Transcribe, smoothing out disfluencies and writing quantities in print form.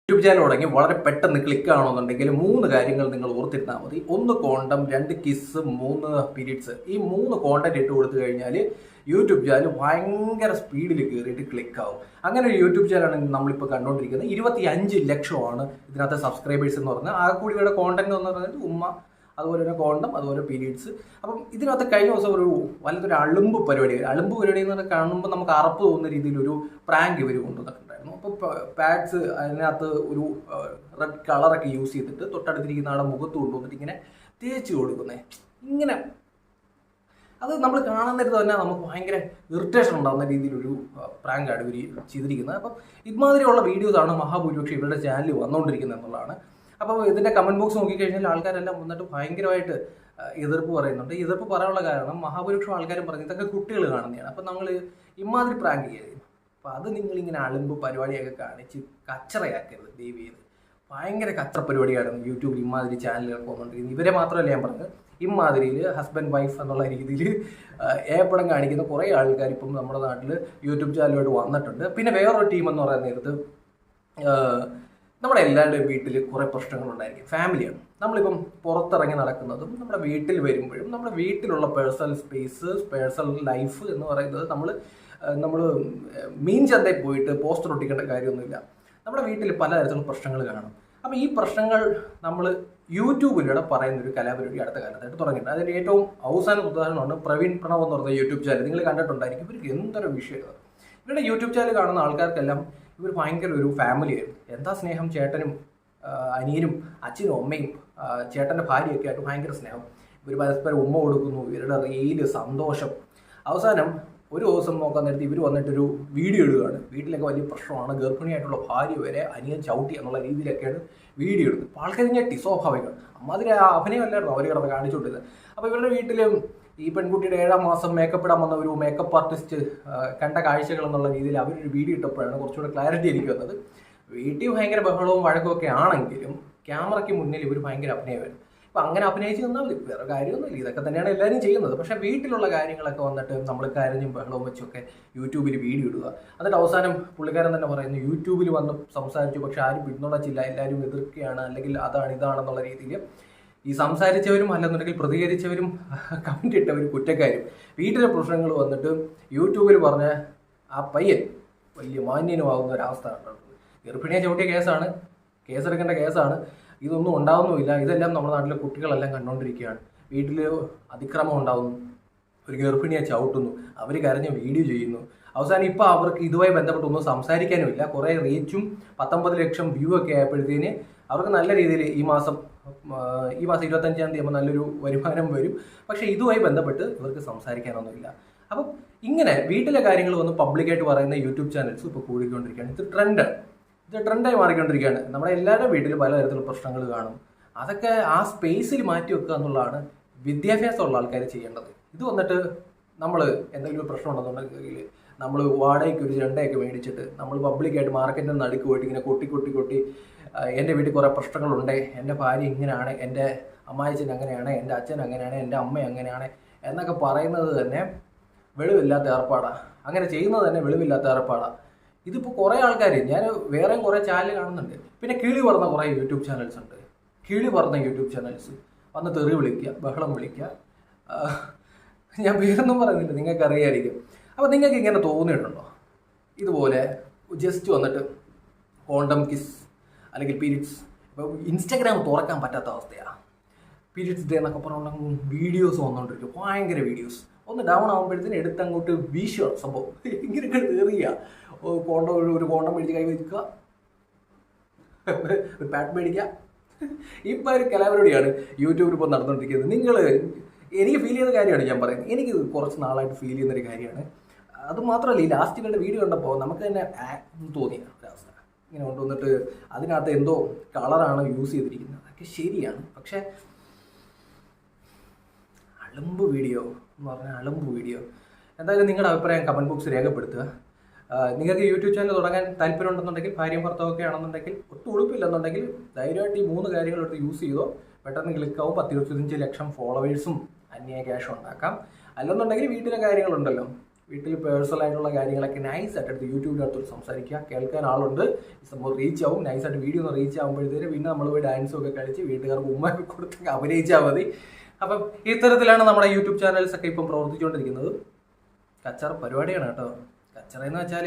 YouTube channel തുടങ്ങി വളരെ പെട്ടെന്ന് ക്ലിക്ക് ആണെന്നുണ്ടെങ്കിൽ 3 കാര്യങ്ങൾ നിങ്ങൾ ഓർത്തിരുന്നാൽ മതി. 1 കോണ്ടം, 2 കിസ്, 3 പീരീഡ്സ്. ഈ 3 കോണ്ടന്റ് ഇട്ട് കൊടുത്തു കഴിഞ്ഞാൽ യൂട്യൂബ് ചാനൽ ഭയങ്കര സ്പീഡിൽ കയറിയിട്ട് ക്ലിക്ക് ആവും. അങ്ങനെ ഒരു യൂട്യൂബ് ചാനലാണ് നമ്മളിപ്പോൾ കണ്ടുകൊണ്ടിരിക്കുന്നത്. 25 ലക്ഷമാണ് ഇതിനകത്ത് സബ്സ്ക്രൈബേഴ്സ് എന്ന് പറഞ്ഞാൽ. ആ കൂടിയുടെ കോണ്ടന്റ് എന്ന് പറയുന്നത് ഉമ്മ, അതുപോലെ തന്നെ കോണ്ടം, അതുപോലെ പീരീഡ്സ്. അപ്പം ഇതിനകത്ത് കഴിഞ്ഞ ദിവസം വല്ലതൊരു അളുമ്പ് പരിപാടി എന്ന് പറഞ്ഞാൽ കാണുമ്പോൾ നമുക്ക് അറപ്പ് തോന്നുന്ന രീതിയിലൊരു പ്രാങ്ക് ഇവർ കൊണ്ടുവന്നിട്ടുണ്ടായിരുന്നു. അപ്പോൾ പാഡ്സ് അതിനകത്ത് ഒരു റെഡ് കളറൊക്കെ യൂസ് ചെയ്തിട്ട് തൊട്ടടുത്തിരിക്കുന്ന ആളുടെ മുഖത്ത് കൊണ്ടുവന്നിട്ട് ഇങ്ങനെ തേച്ച് കൊടുക്കുന്നേ. ഇങ്ങനെ അത് നമ്മൾ കാണാൻ നേരത്ത് തന്നെ നമുക്ക് ഭയങ്കര ഇറിറ്റേഷൻ ഉണ്ടാകുന്ന രീതിയിലൊരു പ്രാങ്കാണ് ഇവർ ചെയ്തിരിക്കുന്നത്. അപ്പം ഇതുമാതിരിയുള്ള വീഡിയോസാണ് മഹാഭൂരിപക്ഷം ഇവരുടെ ചാനലിൽ വന്നുകൊണ്ടിരിക്കുന്നത് എന്നുള്ളതാണ്. അപ്പോൾ ഇതിൻ്റെ കമൻറ്റ് ബോക്സ് നോക്കിക്കഴിഞ്ഞാൽ ആൾക്കാരെല്ലാം വന്നിട്ട് ഭയങ്കരമായിട്ട് എതിർപ്പ് പറയുന്നുണ്ട്. എതിർപ്പ് പറയാനുള്ള കാരണം മഹാഭൂരിപക്ഷം ആൾക്കാരും പറഞ്ഞു ഇതൊക്കെ കുട്ടികൾ കാണുന്നതാണ്, അപ്പം നമ്മൾ ഇമാതിരി പ്രാങ്ക് ചെയ്യരുത്. അപ്പം അത് നിങ്ങളിങ്ങനെ അളുമ്പ് പരിപാടിയൊക്കെ കാണിച്ച് കച്ചറയാക്കരുത് ദയവ് ചെയ്ത്. ഭയങ്കര കച്ചറ പരിപാടിയാണ് യൂട്യൂബിൽ ഇമാതിരി ചാനലുകളൊക്കെ വന്നുകൊണ്ടിരിക്കുന്നത്. ഇവരെ മാത്രമല്ല ഞാൻ പറഞ്ഞത്, ഇമാതിരിയിൽ ഹസ്ബൻഡ് വൈഫ് എന്നുള്ള രീതിയിൽ ഏപ്പടം കാണിക്കുന്ന കുറേ ആൾക്കാർ ഇപ്പം നമ്മുടെ നാട്ടിൽ യൂട്യൂബ് ചാനലുമായിട്ട് വന്നിട്ടുണ്ട്. പിന്നെ വേറൊരു ടീം എന്ന് പറയുന്ന നേരത്ത് നമ്മുടെ എല്ലാവരുടെയും വീട്ടിൽ കുറേ പ്രശ്നങ്ങളുണ്ടായിരിക്കും. ഫാമിലിയാണ്. നമ്മളിപ്പം പുറത്തിറങ്ങി നടക്കുന്നതും നമ്മുടെ വീട്ടിൽ വരുമ്പോഴും നമ്മുടെ വീട്ടിലുള്ള പേഴ്സണൽ സ്പേസ്, പേഴ്സണൽ ലൈഫ് എന്ന് പറയുന്നത് നമ്മൾ മീൻ ചന്തയിൽ പോയിട്ട് പോസ്റ്റർ ഒട്ടിക്കേണ്ട കാര്യമൊന്നുമില്ല. നമ്മുടെ വീട്ടിൽ പലതരത്തിലുള്ള പ്രശ്നങ്ങൾ കാണും. അപ്പോൾ ഈ പ്രശ്നങ്ങൾ നമ്മൾ യൂട്യൂബിലൂടെ പറയുന്നൊരു കലാപരിപാടി അടുത്ത കാലത്തായിട്ട് തുടങ്ങിയിട്ടുണ്ട്. അതിൻ്റെ ഏറ്റവും അവസാന ഉദാഹരണമാണ് പ്രവീൺ പ്രണവ് എന്ന് പറയുന്ന യൂട്യൂബ് ചാനൽ. നിങ്ങൾ കണ്ടിട്ടുണ്ടായിരിക്കും. ഇവർക്ക് എന്തൊരു വിഷയമാണ്. ഇവരുടെ യൂട്യൂബ് ചാനൽ കാണുന്ന ആൾക്കാർക്കെല്ലാം ഇവർ ഭയങ്കര ഒരു ഫാമിലിയായിരുന്നു. എന്താ സ്നേഹം, ചേട്ടനും അനിയനും അച്ഛനും അമ്മയും ചേട്ടൻ്റെ ഭാര്യയൊക്കെ ആയിട്ട് ഭയങ്കര സ്നേഹം. ഇവർ പരസ്പരം ഉമ്മ കൊടുക്കുന്നു, ഇവരുടെ റീല് സന്തോഷം. അവസാനം ഒരു ദിവസം നോക്കാൻ നേരത്തെ ഇവർ വന്നിട്ടൊരു വീഡിയോ ഇടുകയാണ്. വീട്ടിലൊക്കെ വലിയ പ്രശ്നമാണ്, ഗർഭിണിയായിട്ടുള്ള ഭാര്യ വരെ അനിയൻ ചവിട്ടി എന്നുള്ള രീതിയിലൊക്കെയാണ് വീഡിയോ ഇടുന്നത്. അപ്പോൾ ആൾക്കാർ ഞെട്ടി, സ്വാഭാവികമാണ്. അമ്മാതിരി അഭിനയമല്ലായിരുന്നു അവർ കിടന്ന് കാണിച്ചുകൊണ്ടിരുന്നത്. അപ്പോൾ ഇവരുടെ വീട്ടിൽ ഈ പെൺകുട്ടിയുടെ 7ാം മാസം മേക്കപ്പ് ഇടാൻ വന്ന ഒരു മേക്കപ്പ് ആർട്ടിസ്റ്റ് കണ്ട കാഴ്ചകൾ എന്നുള്ള രീതിയിൽ അവരൊരു വീഡിയോ ഇട്ടപ്പോഴാണ് കുറച്ചുകൂടെ ക്ലാരിറ്റി എനിക്ക് വന്നത്. വീട്ടിൽ ഭയങ്കര ബഹളവും വഴക്കുമൊക്കെ ആണെങ്കിലും ക്യാമറയ്ക്ക് മുന്നിൽ ഇവർ ഭയങ്കര അഭിനയമായിരുന്നു. അപ്പം അങ്ങനെ അഭിനയിച്ച് തന്നാൽ വേറെ കാര്യമൊന്നുമില്ല, ഇതൊക്കെ തന്നെയാണ് എല്ലാവരും ചെയ്യുന്നത്. പക്ഷേ വീട്ടിലുള്ള കാര്യങ്ങളൊക്കെ വന്നിട്ട് നമ്മൾ കരഞ്ഞും ബഹളവും വെച്ചൊക്കെ യൂട്യൂബിൽ വീഡിയോ ഇടുക. എന്നിട്ട് അവസാനം പുള്ളിക്കാരൻ തന്നെ പറയുന്നു യൂട്യൂബിൽ വന്ന് സംസാരിച്ചു, പക്ഷെ ആരും പിന്തുണച്ചില്ല, എല്ലാവരും എതിർക്കുകയാണ്, അല്ലെങ്കിൽ അതാണ് ഇതാണെന്നുള്ള രീതിയിൽ ഈ സംസാരിച്ചവരും അല്ലെന്നുണ്ടെങ്കിൽ പ്രതികരിച്ചവരും കമൻറ്റ് ഇട്ടവരും കുറ്റക്കാരും വീട്ടിലെ പ്രശ്നങ്ങൾ വന്നിട്ട് യൂട്യൂബിൽ പറഞ്ഞ ആ പയ്യൻ വലിയ മാന്യനുമാകുന്ന ഒരവസ്ഥ കണ്ടിട്ടുണ്ട്. ഗർഭിണിയെ ചവിട്ടിയ കേസാണ്, കേസെടുക്കേണ്ട കേസാണ്. ഇതൊന്നും ഉണ്ടാവുന്നുമില്ല. ഇതെല്ലാം നമ്മുടെ നാട്ടിലെ കുട്ടികളെല്ലാം കണ്ടുകൊണ്ടിരിക്കുകയാണ്. വീട്ടിൽ അതിക്രമം ഉണ്ടാകുന്നു, ഒരു ഗർഭിണിയെ ചവിട്ടുന്നു, അവർ കരഞ്ഞ് വീഡിയോ ചെയ്യുന്നു. അവസാനം ഇപ്പോൾ അവർക്ക് ഇതുമായി ബന്ധപ്പെട്ടൊന്നും സംസാരിക്കാനുമില്ല. കുറേ റീച്ചും 19 ലക്ഷം വ്യൂ ഒക്കെ ആയപ്പോഴത്തേന് അവർക്ക് നല്ല രീതിയിൽ ഈ മാസം 25-ാം തീയതി ആകുമ്പോൾ നല്ലൊരു വരുമാനം വരും. പക്ഷേ ഇതുമായി ബന്ധപ്പെട്ട് ഇവർക്ക് സംസാരിക്കാനൊന്നുമില്ല. അപ്പം ഇങ്ങനെ വീട്ടിലെ കാര്യങ്ങൾ വന്ന് പബ്ലിക്കായിട്ട് പറയുന്ന യൂട്യൂബ് ചാനൽസ് ഇപ്പോൾ കൂടിക്കൊണ്ടിരിക്കുകയാണ്. ഇത് ട്രെൻഡായി മാറിക്കൊണ്ടിരിക്കുകയാണ്. നമ്മുടെ എല്ലാവരുടെ വീട്ടിലും പലതരത്തിലുള്ള പ്രശ്നങ്ങൾ കാണും. അതൊക്കെ ആ സ്പേസിൽ മാറ്റി വെക്കുക എന്നുള്ളതാണ് വിദ്യാഭ്യാസമുള്ള ആൾക്കാർ ചെയ്യേണ്ടത്. ഇത് വന്നിട്ട് നമ്മൾ എന്തെങ്കിലും പ്രശ്നം ഉണ്ടെന്നുണ്ടെങ്കിൽ നമ്മൾ വാടകയ്ക്ക് ഒരു ചെണ്ടയൊക്കെ മേടിച്ചിട്ട് നമ്മൾ പബ്ലിക്കായിട്ട് മാർക്കറ്റിൽ നടുക്ക് പോയിട്ട് ഇങ്ങനെ കൊട്ടി എൻ്റെ വീട്ടിൽ കുറേ പ്രശ്നങ്ങളുണ്ട്, എൻ്റെ ഭാര്യ ഇങ്ങനെയാണ്, എൻ്റെ അമ്മായിച്ചൻ അങ്ങനെയാണ്, എൻ്റെ അച്ഛൻ അങ്ങനെയാണ്, എൻ്റെ അമ്മ അങ്ങനെയാണ് എന്നൊക്കെ പറയുന്നത് തന്നെ വെളിവില്ലാത്ത ഏർപ്പാടാണ്. അങ്ങനെ ചെയ്യുന്നത് തന്നെ വെളിവില്ലാത്ത ഏർപ്പാടാണ്. ഇതിപ്പോൾ കുറേ ആൾക്കാർ, ഞാൻ വേറെയും കുറേ ചാനൽ കാണുന്നുണ്ട്. പിന്നെ കിളി പറഞ്ഞ കുറേ യൂട്യൂബ് ചാനൽസ് ഉണ്ട്. കിളി പറഞ്ഞ യൂട്യൂബ് ചാനൽസ് വന്ന് തെറി വിളിക്കുക, ബഹളം വിളിക്കുക. ഞാൻ പേരൊന്നും പറയുന്നില്ല, നിങ്ങൾക്ക് അറിയാമായിരിക്കും. അപ്പോൾ നിങ്ങൾക്ക് ഇങ്ങനെ തോന്നിയിട്ടുണ്ടോ ഇതുപോലെ ജസ്റ്റ് വന്നിട്ട് കോണ്ടം കിസ് അല്ലെങ്കിൽ പീരീഡ്സ്? ഇപ്പോൾ ഇൻസ്റ്റാഗ്രാം തുറക്കാൻ പറ്റാത്ത അവസ്ഥയാണ്. പീരീഡ്സ് ഡേ എന്നൊക്കെ പറഞ്ഞുകൊണ്ടെങ്കിൽ വീഡിയോസ് വന്നുകൊണ്ടിരിക്കും, ഭയങ്കര വീഡിയോസ്. ഒന്ന് ഡൗൺ ആകുമ്പോഴത്തേന് എടുത്തങ്ങോട്ട് വീശുക സംഭവം. ഇങ്ങനെയൊക്കെ തെറിയുക. ഒരു കോണ്ടം മേടിച്ച് കൈ വയ്ക്കുക, ഒരു പാറ്റ് മേടിക്കുക. ഇപ്പം ഒരു കലാപരിപാടിയാണ് യൂട്യൂബിൽ ഇപ്പോൾ നടന്നുകൊണ്ടിരിക്കുന്നത്. എനിക്ക് ഫീൽ ചെയ്യുന്ന കാര്യമാണ് ഞാൻ പറയുന്നത്. എനിക്ക് കുറച്ച് നാളായിട്ട് ഫീൽ ചെയ്യുന്നൊരു കാര്യമാണ്. അതുമാത്രമല്ല, ഈ ലാസ്റ്റുകളുടെ വീഡിയോ കണ്ടപ്പോൾ നമുക്ക് തന്നെ തോന്നിയ ഒരവസ്ഥ. ഇങ്ങനെ കൊണ്ടുവന്നിട്ട് അതിനകത്ത് എന്തോ കളറാണ് യൂസ് ചെയ്തിരിക്കുന്നത്. അതൊക്കെ ശരിയാണ്. പക്ഷേ അളുമ്പ് വീഡിയോ എന്ന് പറഞ്ഞാൽ അളുമ്പ് വീഡിയോ. എന്തായാലും നിങ്ങളുടെ അഭിപ്രായം കമൻറ്റ് ബോക്സിൽ രേഖപ്പെടുത്തുക. നിങ്ങൾക്ക് യൂട്യൂബ് ചാനൽ തുടങ്ങാൻ താല്പര്യം ഉണ്ടെന്നുണ്ടെങ്കിൽ, ഭാര്യയും ഭർത്താവൊക്കെ ആണെന്നുണ്ടെങ്കിൽ, ഒട്ടും ഉളുപ്പില്ലെന്നുണ്ടെങ്കിൽ ധൈര്യമായിട്ട് ഈ 3 കാര്യങ്ങളെടുത്ത് യൂസ് ചെയ്തോ. പെട്ടെന്ന് ക്ലിക്കാവും. 10-25 ലക്ഷം ഫോളോവേഴ്സും അന്യായ ക്യാഷും ഉണ്ടാക്കാം. അല്ലെന്നുണ്ടെങ്കിൽ വീട്ടിലെ കാര്യങ്ങളുണ്ടല്ലോ, വീട്ടിൽ പേഴ്സണൽ ആയിട്ടുള്ള കാര്യങ്ങളൊക്കെ നൈസായിട്ട് എടുത്ത് യൂട്യൂബിനകത്തോട്ട് സംസാരിക്കുക, കേൾക്കാൻ ആളുണ്ട്, സംഭവം റീച്ച് ആവും, നൈസായിട്ട് വീഡിയോ ഒന്ന് റീച്ച് ആകുമ്പോഴത്തേന് പിന്നെ നമ്മൾ പോയി ഡാൻസും ഒക്കെ കളിച്ച് വീട്ടുകാർക്ക് ഉമ്മയൊക്കെ കൊടുത്തൊക്കെ അഭിനയിച്ചാൽ മതി. അപ്പം ഇത്തരത്തിലാണ് നമ്മുടെ യൂട്യൂബ് ചാനൽസ് ഒക്കെ ഇപ്പം പ്രവർത്തിച്ചുകൊണ്ടിരിക്കുന്നത്. കച്ചറ പരിപാടിയാണ് കേട്ടോ. കച്ചറ എന്ന് വെച്ചാൽ